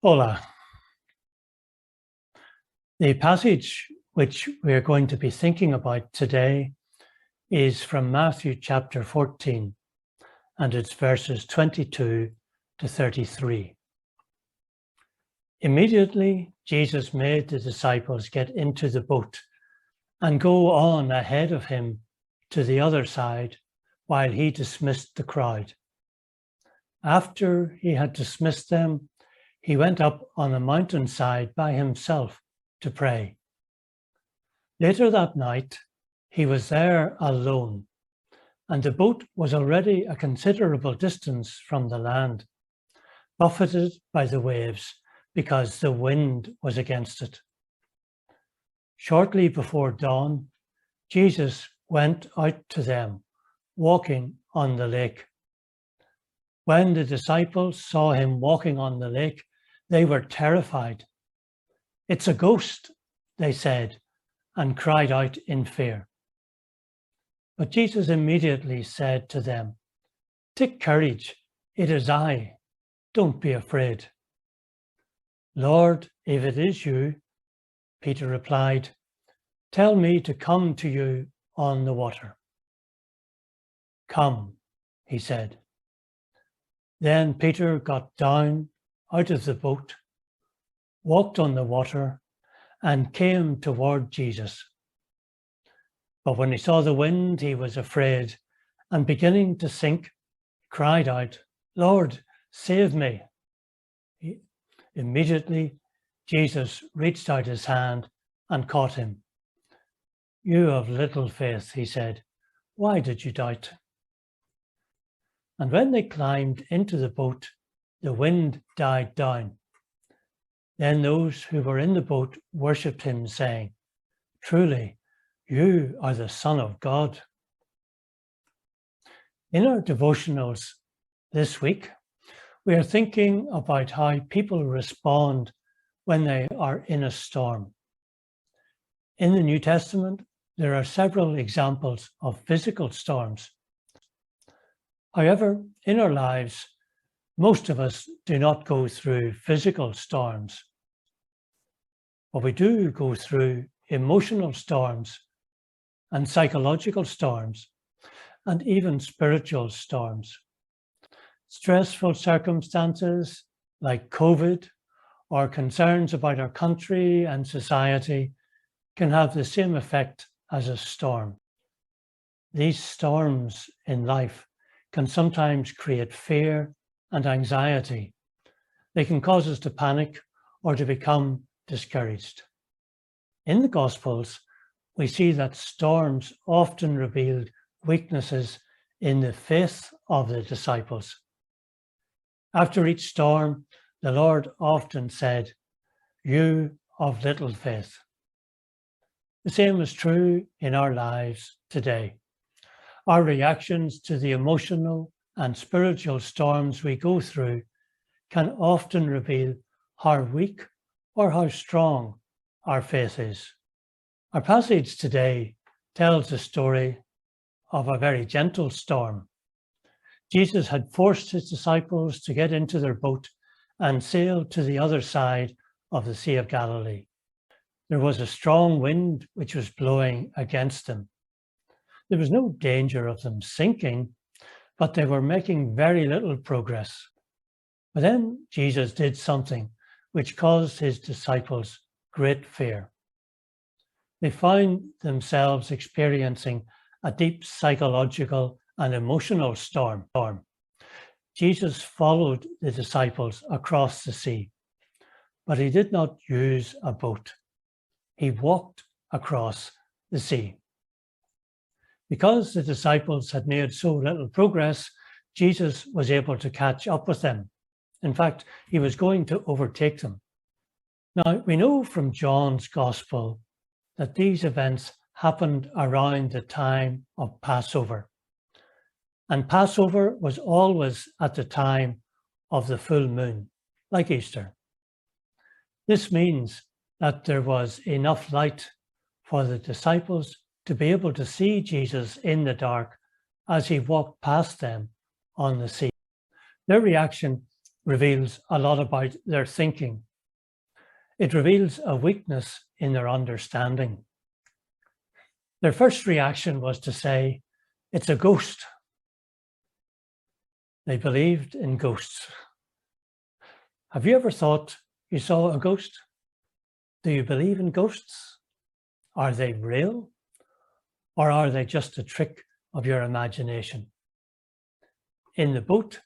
Hola. The passage which we're going to be thinking about today is from Matthew chapter 14, and it's verses 22 to 33. Immediately, Jesus made the disciples get into the boat and go on ahead of him to the other side while he dismissed the crowd. After he had dismissed them, he went up on a mountainside by himself to pray. Later that night, he was there alone, and the boat was already a considerable distance from the land, buffeted by the waves because the wind was against it. Shortly before dawn, Jesus went out to them, walking on the lake. When the disciples saw him walking on the lake, they were terrified. "It's a ghost," they said, and cried out in fear. But Jesus immediately said to them, "Take courage, it is I. Don't be afraid." "Lord, if it is you," Peter replied, "tell me to come to you on the water." "Come," he said. Then Peter got down out of the boat, walked on the water, and came toward Jesus. But when he saw the wind, he was afraid, and beginning to sink, cried out, "Lord, save me." Immediately, Jesus reached out his hand and caught him. "You of little faith," he said, "why did you doubt?" And when they climbed into the boat, the wind died down. Then those who were in the boat worshipped him, saying, "Truly, you are the Son of God." In our devotionals this week, we are thinking about how people respond when they are in a storm. In the New Testament, there are several examples of physical storms. However, in our lives, most of us do not go through physical storms, but we do go through emotional storms and psychological storms, and even spiritual storms. Stressful circumstances like COVID or concerns about our country and society can have the same effect as a storm. These storms in life can sometimes create fear and anxiety. They can cause us to panic or to become discouraged. In the Gospels, we see that storms often revealed weaknesses in the faith of the disciples. After each storm, the Lord often said, "You of little faith." The same is true in our lives today. Our reactions to the emotional and spiritual storms we go through can often reveal how weak or how strong our faith is. Our passage today tells the story of a very gentle storm. Jesus had forced his disciples to get into their boat and sail to the other side of the Sea of Galilee. There was a strong wind which was blowing against them. There was no danger of them sinking, but they were making very little progress. But then Jesus did something which caused his disciples great fear. They found themselves experiencing a deep psychological and emotional storm. Jesus followed the disciples across the sea, but he did not use a boat. He walked across the sea. Because the disciples had made so little progress, Jesus was able to catch up with them. In fact, he was going to overtake them. Now, we know from John's Gospel that these events happened around the time of Passover. And Passover was always at the time of the full moon, like Easter. This means that there was enough light for the disciples to be able to see Jesus in the dark as he walked past them on the sea. Their reaction reveals a lot about their thinking. It reveals a weakness in their understanding. Their first reaction was to say, "It's a ghost." They believed in ghosts. Have you ever thought you saw a ghost? Do you believe in ghosts? Are they real? Or are they just a trick of your imagination? In the boat,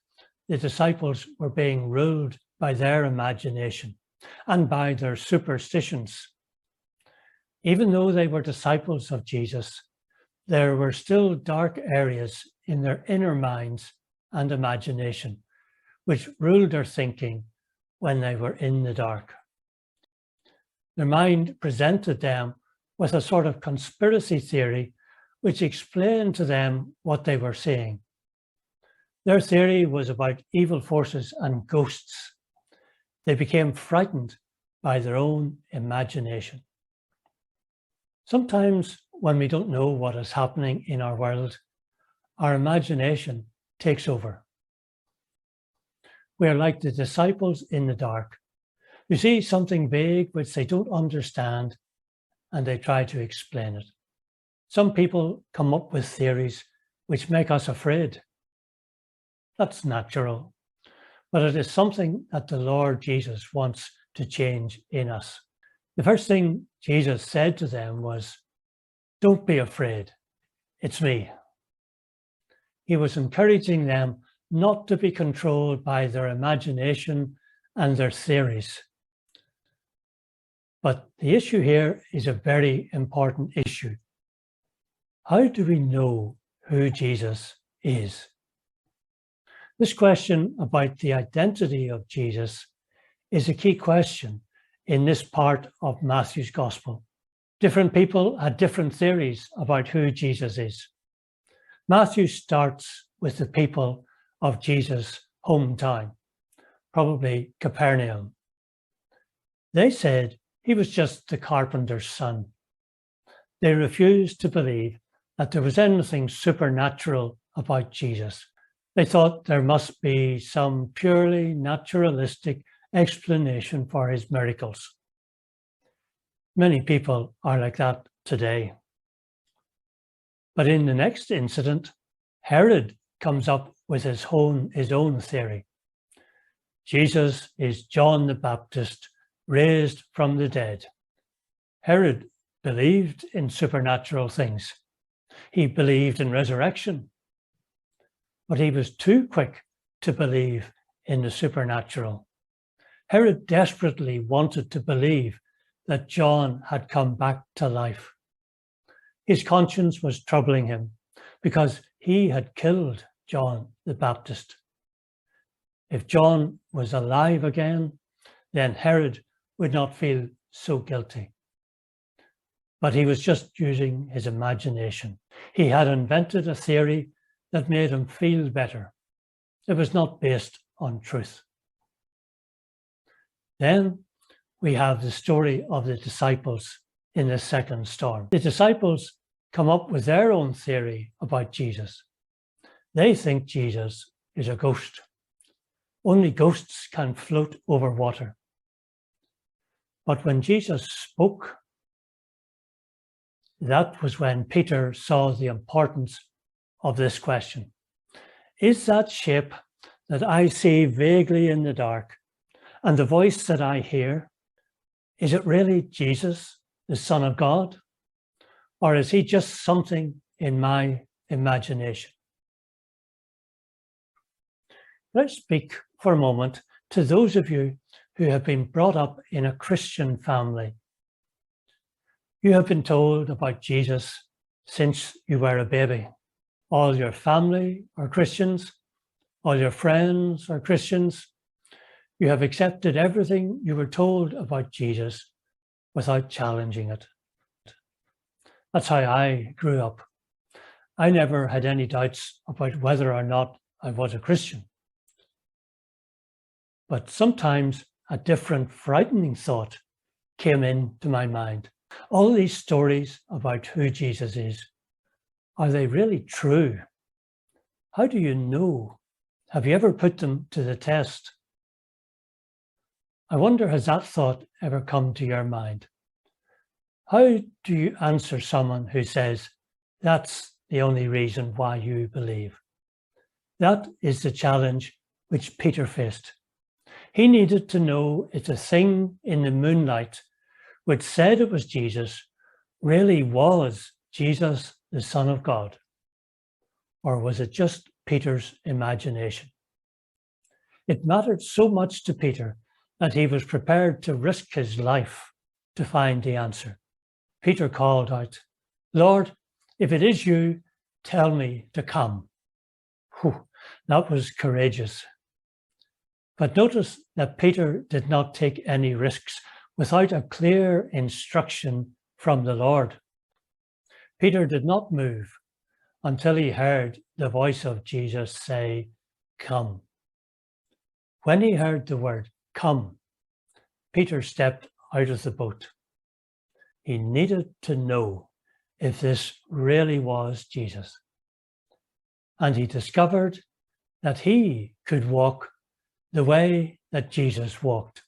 the disciples were being ruled by their imagination and by their superstitions. Even though they were disciples of Jesus, there were still dark areas in their inner minds and imagination, which ruled their thinking when they were in the dark. Their mind presented them with a sort of conspiracy theory which explained to them what they were seeing. Their theory was about evil forces and ghosts. They became frightened by their own imagination. Sometimes when we don't know what is happening in our world, our imagination takes over. We are like the disciples in the dark, who see something vague which they don't understand, and they try to explain it. Some people come up with theories which make us afraid. That's natural, but it is something that the Lord Jesus wants to change in us. The first thing Jesus said to them was, "Don't be afraid, it's me." He was encouraging them not to be controlled by their imagination and their theories. But the issue here is a very important issue. How do we know who Jesus is? This question about the identity of Jesus is a key question in this part of Matthew's Gospel. Different people had different theories about who Jesus is. Matthew starts with the people of Jesus' hometown, probably Capernaum. They said he was just the carpenter's son. They refused to believe that there was anything supernatural about Jesus. They thought there must be some purely naturalistic explanation for his miracles. Many people are like that today. But in the next incident, Herod comes up with his own theory. Jesus is John the Baptist raised from the dead. Herod believed in supernatural things. He believed in resurrection. But he was too quick to believe in the supernatural. Herod desperately wanted to believe that John had come back to life. His conscience was troubling him because he had killed John the Baptist. If John was alive again, then Herod would not feel so guilty. But he was just using his imagination. He had invented a theory that made him feel better. It was not based on truth. Then we have the story of the disciples in the second storm. The disciples come up with their own theory about Jesus. They think Jesus is a ghost. Only ghosts can float over water. But when Jesus spoke, that was when Peter saw the importance of this question. Is that shape that I see vaguely in the dark and the voice that I hear, is it really Jesus, the Son of God? Or is he just something in my imagination? Let's speak for a moment to those of you who have been brought up in a Christian family. You have been told about Jesus since you were a baby. All your family are Christians. All your friends are Christians. You have accepted everything you were told about Jesus without challenging it. That's how I grew up. I never had any doubts about whether or not I was a Christian. But sometimes a different frightening thought came into my mind. All these stories about who Jesus is, are they really true? How do you know? Have you ever put them to the test? I wonder, has that thought ever come to your mind? How do you answer someone who says, that's the only reason why you believe? That is the challenge which Peter faced. He needed to know if the thing in the moonlight which said it was Jesus really was Jesus, the Son of God, or was it just Peter's imagination? It mattered so much to Peter that he was prepared to risk his life to find the answer. Peter called out, "Lord, if it is you, tell me to come." Whew, that was courageous. But notice that Peter did not take any risks without a clear instruction from the Lord. Peter did not move until he heard the voice of Jesus say, "Come." When he heard the word "come," Peter stepped out of the boat. He needed to know if this really was Jesus. And he discovered that he could walk the way that Jesus walked.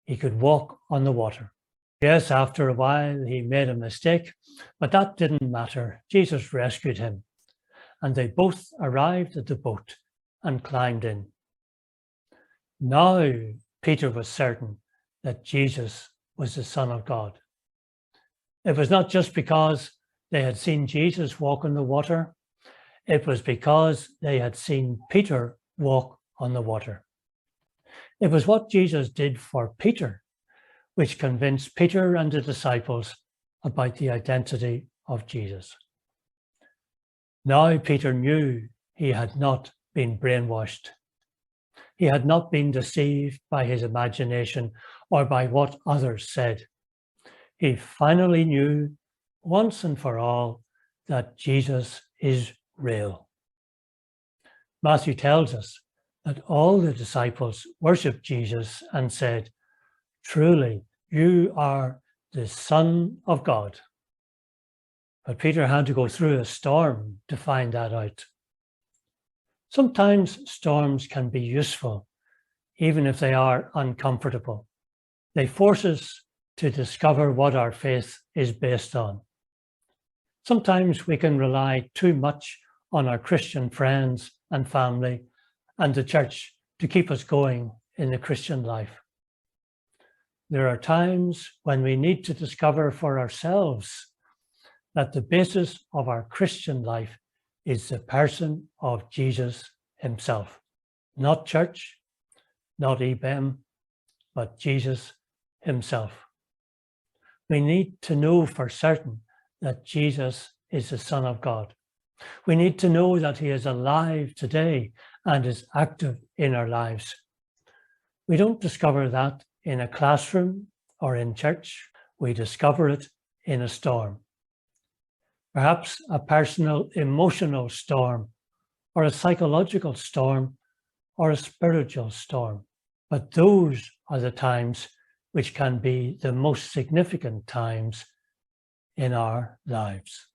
He could walk on the water. Yes, after a while he made a mistake, but that didn't matter. Jesus rescued him, and they both arrived at the boat and climbed in. Now Peter was certain that Jesus was the Son of God. It was not just because they had seen Jesus walk on the water. It was because they had seen Peter walk on the water. It was what Jesus did for Peter, which convinced Peter and the disciples about the identity of Jesus. Now Peter knew he had not been brainwashed. He had not been deceived by his imagination or by what others said. He finally knew once and for all that Jesus is real. Matthew tells us that all the disciples worshipped Jesus and said, "Truly, you are the Son of God." But Peter had to go through a storm to find that out. Sometimes storms can be useful, even if they are uncomfortable. They force us to discover what our faith is based on. Sometimes we can rely too much on our Christian friends and family and the church to keep us going in the Christian life. There are times when we need to discover for ourselves that the basis of our Christian life is the person of Jesus himself. Not church, not EBM, but Jesus himself. We need to know for certain that Jesus is the Son of God. We need to know that he is alive today and is active in our lives. We don't discover that in a classroom or in church. We discover it in a storm. Perhaps a personal emotional storm, or a psychological storm, or a spiritual storm. But those are the times which can be the most significant times in our lives.